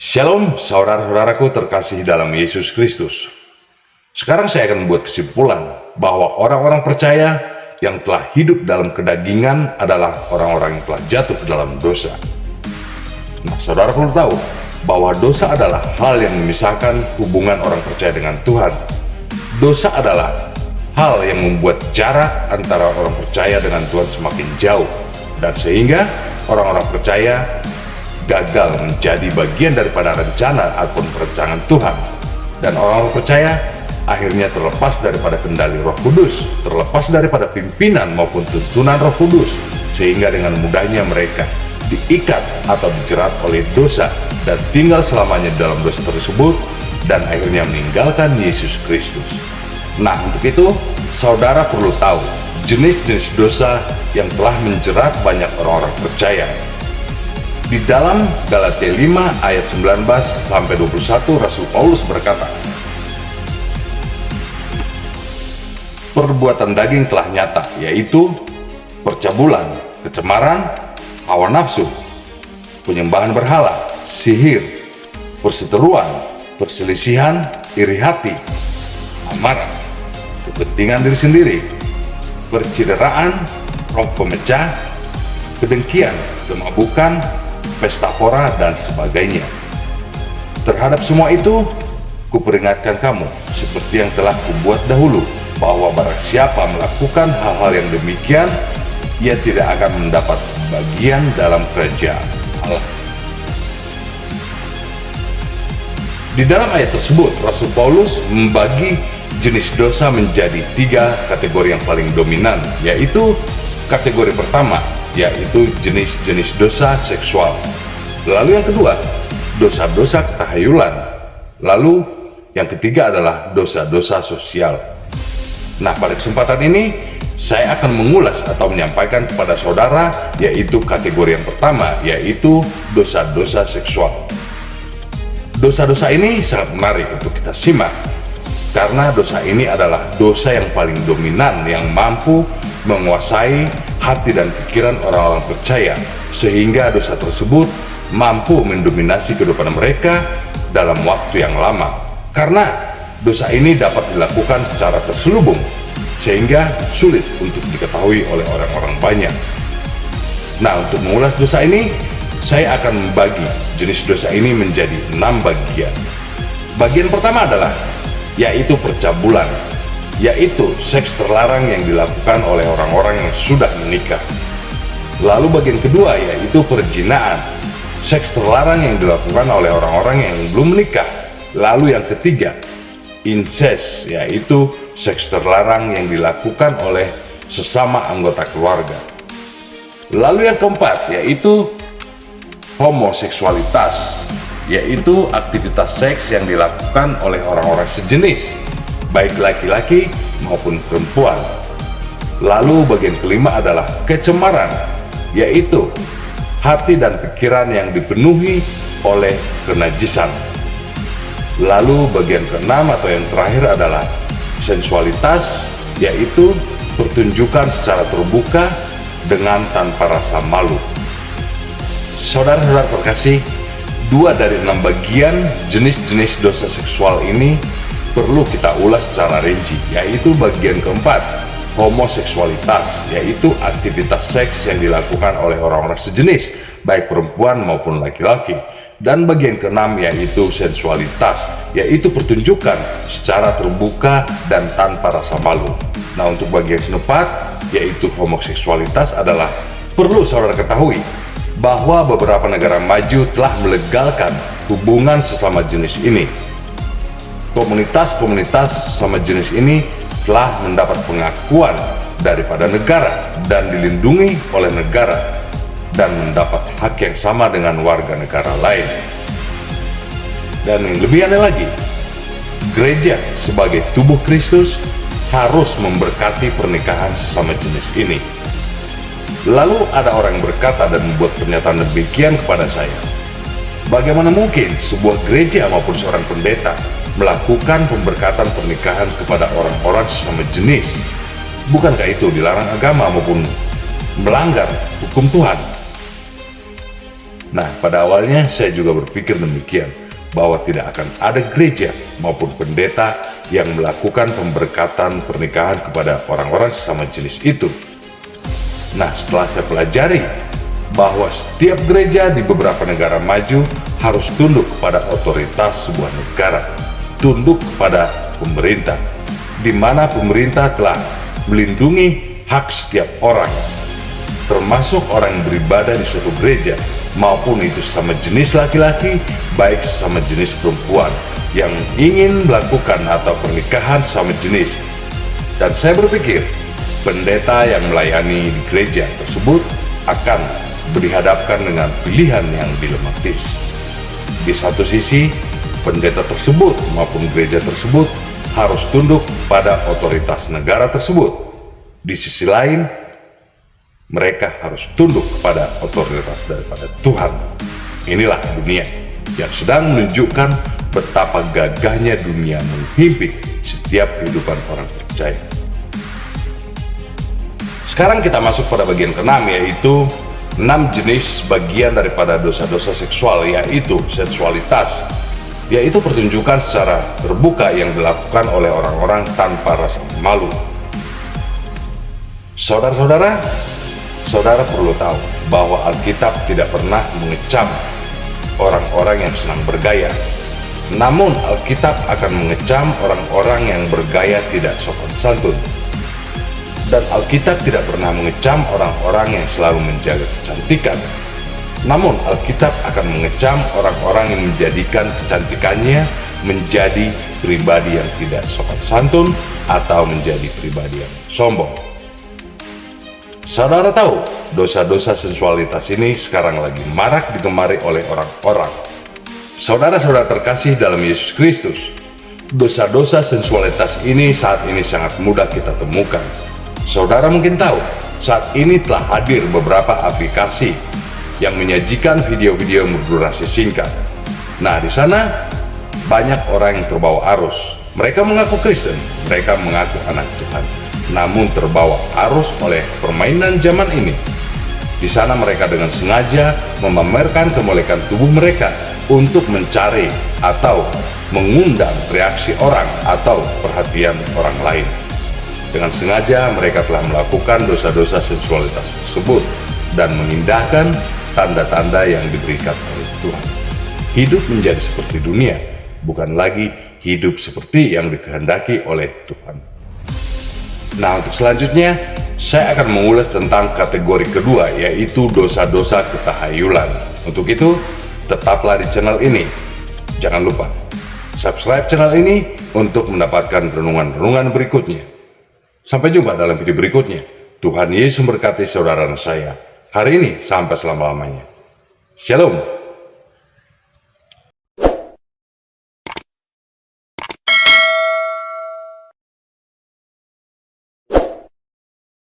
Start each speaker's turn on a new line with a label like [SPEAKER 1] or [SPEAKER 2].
[SPEAKER 1] Shalom saudara-saudaraku terkasih dalam Yesus Kristus. Sekarang saya akan membuat kesimpulan bahwa orang-orang percaya yang telah hidup dalam kedagingan adalah orang-orang yang telah jatuh ke dalam dosa. Nah, saudara perlu tahu bahwa dosa adalah hal yang memisahkan hubungan orang percaya dengan Tuhan. Dosa adalah hal yang membuat jarak antara orang percaya dengan Tuhan semakin jauh, dan sehingga orang-orang percaya gagal menjadi bagian daripada rencana ataupun perencanaan Tuhan. Dan orang-orang percaya akhirnya terlepas daripada kendali Roh Kudus, terlepas daripada pimpinan maupun tuntunan Roh Kudus, sehingga dengan mudahnya mereka diikat atau dijerat oleh dosa dan tinggal selamanya dalam dosa tersebut dan akhirnya meninggalkan Yesus Kristus. Nah, untuk itu saudara perlu tahu jenis-jenis dosa yang telah menjerat banyak orang-orang percaya. Di dalam Galatia 5 ayat 19-21 Rasul Paulus berkata, perbuatan daging telah nyata, yaitu percabulan, kecemaran, hawa nafsu, penyembahan berhala, sihir, perseteruan, perselisihan, iri hati, amarah, kepentingan diri sendiri, percideraan, roh pemecah, kedengkian, kemabukan, pesta pora, dan sebagainya. Terhadap semua itu, kuperingatkan kamu, seperti yang telah kubuat dahulu, bahwa barang siapa melakukan hal-hal yang demikian, ia tidak akan mendapat bagian dalam kerajaan Allah. Di dalam ayat tersebut, Rasul Paulus membagi jenis dosa menjadi 3 kategori yang paling dominan, yaitu kategori pertama, yaitu jenis-jenis dosa seksual. Lalu yang kedua, dosa-dosa ketahayulan. Lalu yang ketiga adalah dosa-dosa sosial. Nah, pada kesempatan ini saya akan mengulas atau menyampaikan kepada saudara yaitu kategori yang pertama, yaitu dosa-dosa seksual. Dosa-dosa ini sangat menarik untuk kita simak, karena dosa ini adalah dosa yang paling dominan yang mampu menguasai hati dan pikiran orang-orang percaya, sehingga dosa tersebut mampu mendominasi kehidupan mereka dalam waktu yang lama. Karena dosa ini dapat dilakukan secara terselubung, sehingga sulit untuk diketahui oleh orang-orang banyak. Nah, untuk mengulas dosa ini, saya akan membagi jenis dosa ini menjadi 6 bagian. Bagian pertama adalah yaitu percabulan, yaitu seks terlarang yang dilakukan oleh orang-orang yang sudah menikah. Lalu bagian kedua yaitu perzinahan, seks terlarang yang dilakukan oleh orang-orang yang belum menikah. Lalu yang ketiga, incest, yaitu seks terlarang yang dilakukan oleh sesama anggota keluarga. Lalu yang keempat yaitu homoseksualitas, yaitu aktivitas seks yang dilakukan oleh orang-orang sejenis, baik laki-laki maupun perempuan. Lalu bagian kelima adalah kecemaran, yaitu hati dan pikiran yang dipenuhi oleh kenajisan. Lalu bagian keenam atau yang terakhir adalah sensualitas, yaitu pertunjukan secara terbuka dengan tanpa rasa malu. Saudara-saudara terkasih, 2 dari 6 bagian jenis-jenis dosa seksual ini perlu kita ulas secara rinci, yaitu bagian keempat, homoseksualitas, yaitu aktivitas seks yang dilakukan oleh orang-orang sejenis, baik perempuan maupun laki-laki. Dan bagian keenam yaitu sensualitas, yaitu pertunjukan secara terbuka dan tanpa rasa malu. Nah, untuk bagian keempat, yaitu homoseksualitas, adalah perlu saudara ketahui bahwa beberapa negara maju telah melegalkan hubungan sesama jenis ini. Komunitas-komunitas sesama jenis ini telah mendapat pengakuan daripada negara dan dilindungi oleh negara dan mendapat hak yang sama dengan warga negara lain. Dan yang lebih aneh lagi, gereja sebagai tubuh Kristus harus memberkati pernikahan sesama jenis ini. Lalu ada orang yang berkata dan membuat pernyataan demikian kepada saya, bagaimana mungkin sebuah gereja maupun seorang pendeta melakukan pemberkatan pernikahan kepada orang-orang sesama jenis? Bukankah itu dilarang agama maupun melanggar hukum Tuhan? Nah, pada awalnya saya juga berpikir demikian, bahwa tidak akan ada gereja maupun pendeta yang melakukan pemberkatan pernikahan kepada orang-orang sesama jenis itu. Nah, setelah saya pelajari bahwa setiap gereja di beberapa negara maju harus tunduk kepada otoritas sebuah negara, tunduk kepada pemerintah, di mana pemerintah telah melindungi hak setiap orang, termasuk orang yang beribadah di suatu gereja, maupun itu sesama jenis laki-laki, baik sesama jenis perempuan yang ingin melakukan atau pernikahan sama jenis. Dan saya berpikir, pendeta yang melayani di gereja tersebut akan berhadapkan dengan pilihan yang dilematis. Di satu sisi, pendeta tersebut maupun gereja tersebut harus tunduk pada otoritas negara tersebut. Di sisi lain, mereka harus tunduk kepada otoritas daripada Tuhan. Inilah dunia yang sedang menunjukkan betapa gagahnya dunia menghimpit setiap kehidupan orang percaya. Sekarang kita masuk pada bagian ke-6, yaitu 6 jenis bagian daripada dosa-dosa seksual, yaitu seksualitas, yaitu pertunjukan secara terbuka yang dilakukan oleh orang-orang tanpa rasa malu. Saudara-saudara, saudara perlu tahu bahwa Alkitab tidak pernah mengecam orang-orang yang senang bergaya. Namun Alkitab akan mengecam orang-orang yang bergaya tidak sopan santun. Dan Alkitab tidak pernah mengecam orang-orang yang selalu menjaga kecantikan. Namun Alkitab akan mengecam orang-orang yang menjadikan kecantikannya menjadi pribadi yang tidak sopan santun atau menjadi pribadi yang sombong. Saudara tahu, dosa-dosa sensualitas ini sekarang lagi marak digemari oleh orang-orang. Saudara-saudara terkasih dalam Yesus Kristus, dosa-dosa sensualitas ini saat ini sangat mudah kita temukan. Saudara mungkin tahu, saat ini telah hadir beberapa aplikasi yang menyajikan video-video berdurasi singkat. Nah, di sana banyak orang yang terbawa arus. Mereka mengaku Kristen, mereka mengaku anak Tuhan, namun terbawa arus oleh permainan zaman ini. Di sana mereka dengan sengaja memamerkan kemolekan tubuh mereka untuk mencari atau mengundang reaksi orang atau perhatian orang lain. Dengan sengaja mereka telah melakukan dosa-dosa seksualitas tersebut dan mengindahkan tanda-tanda yang diberikan oleh Tuhan. Hidup menjadi seperti dunia, bukan lagi hidup seperti yang dikehendaki oleh Tuhan. Nah, untuk selanjutnya, saya akan mengulas tentang kategori kedua, yaitu dosa-dosa ketahayulan. Untuk itu, tetaplah di channel ini. Jangan lupa, subscribe channel ini untuk mendapatkan renungan-renungan berikutnya. Sampai jumpa dalam video berikutnya. Tuhan Yesus memberkati saudara dan saya, hari ini sampai selama-lamanya. Shalom.